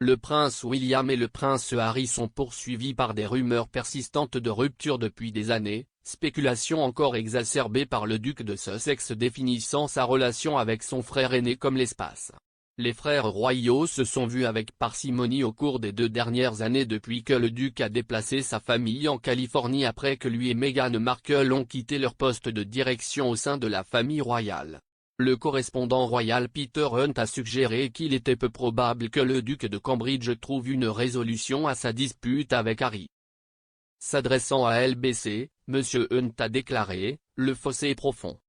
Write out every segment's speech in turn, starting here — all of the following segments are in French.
Le prince William et le prince Harry sont poursuivis par des rumeurs persistantes de rupture depuis des années, spéculation encore exacerbée par le duc de Sussex définissant sa relation avec son frère aîné comme l'espace. Les frères royaux se sont vus avec parcimonie au cours des 2 dernières années depuis que le duc a déplacé sa famille en Californie après que lui et Meghan Markle ont quitté leur poste de direction au sein de la famille royale. Le correspondant royal Peter Hunt a suggéré qu'il était peu probable que le duc de Cambridge trouve une résolution à sa dispute avec Harry. S'adressant à LBC, M. Hunt a déclaré « Le fossé est profond ».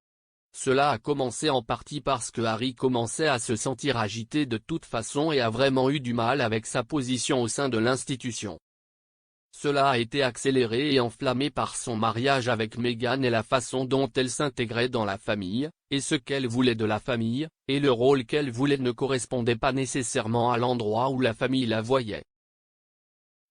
Cela a commencé en partie parce que Harry commençait à se sentir agité de toute façon et a vraiment eu du mal avec sa position au sein de l'institution. Cela a été accéléré et enflammé par son mariage avec Meghan et la façon dont elle s'intégrait dans la famille, et ce qu'elle voulait de la famille, et le rôle qu'elle voulait ne correspondait pas nécessairement à l'endroit où la famille la voyait.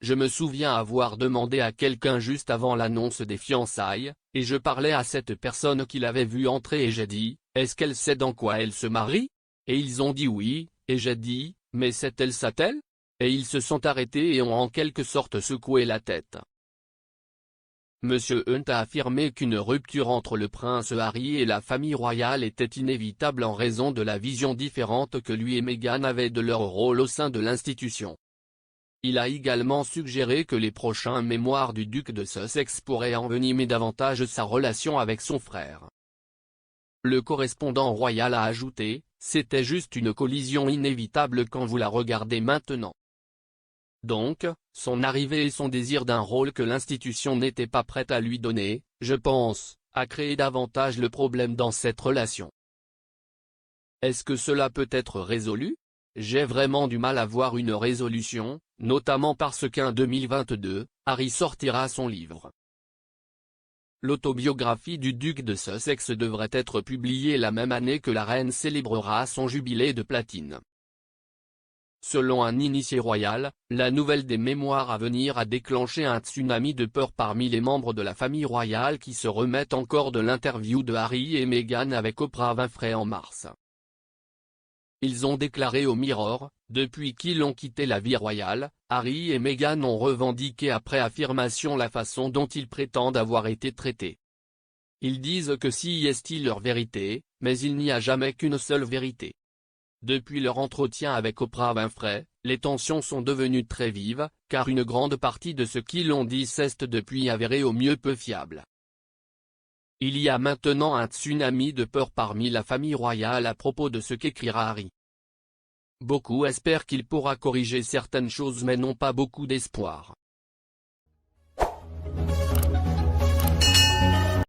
Je me souviens avoir demandé à quelqu'un juste avant l'annonce des fiançailles, et je parlais à cette personne qui l'avait vue entrer et j'ai dit, est-ce qu'elle sait dans quoi elle se marie? Et ils ont dit oui, et j'ai dit, mais sait-elle ça-t-elle? Et ils se sont arrêtés et ont en quelque sorte secoué la tête. M. Hunt a affirmé qu'une rupture entre le prince Harry et la famille royale était inévitable en raison de la vision différente que lui et Meghan avaient de leur rôle au sein de l'institution. Il a également suggéré que les prochains mémoires du duc de Sussex pourraient envenimer davantage sa relation avec son frère. Le correspondant royal a ajouté, c'était juste une collision inévitable quand vous la regardez maintenant. Donc, son arrivée et son désir d'un rôle que l'institution n'était pas prête à lui donner, je pense, a créé davantage le problème dans cette relation. Est-ce que cela peut être résolu? J'ai vraiment du mal à voir une résolution, notamment parce qu'en 2022, Harry sortira son livre. L'autobiographie du duc de Sussex devrait être publiée la même année que la reine célébrera son jubilé de platine. Selon un initié royal, la nouvelle des mémoires à venir a déclenché un tsunami de peur parmi les membres de la famille royale qui se remettent encore de l'interview de Harry et Meghan avec Oprah Winfrey en mars. Ils ont déclaré au Mirror, depuis qu'ils ont quitté la vie royale, Harry et Meghan ont revendiqué après affirmation la façon dont ils prétendent avoir été traités. Ils disent que si est leur vérité, mais il n'y a jamais qu'une seule vérité. Depuis leur entretien avec Oprah Winfrey, les tensions sont devenues très vives, car une grande partie de ce qu'ils ont dit s'est depuis avéré au mieux peu fiable. Il y a maintenant un tsunami de peur parmi la famille royale à propos de ce qu'écrira Harry. Beaucoup espèrent qu'il pourra corriger certaines choses mais n'ont pas beaucoup d'espoir.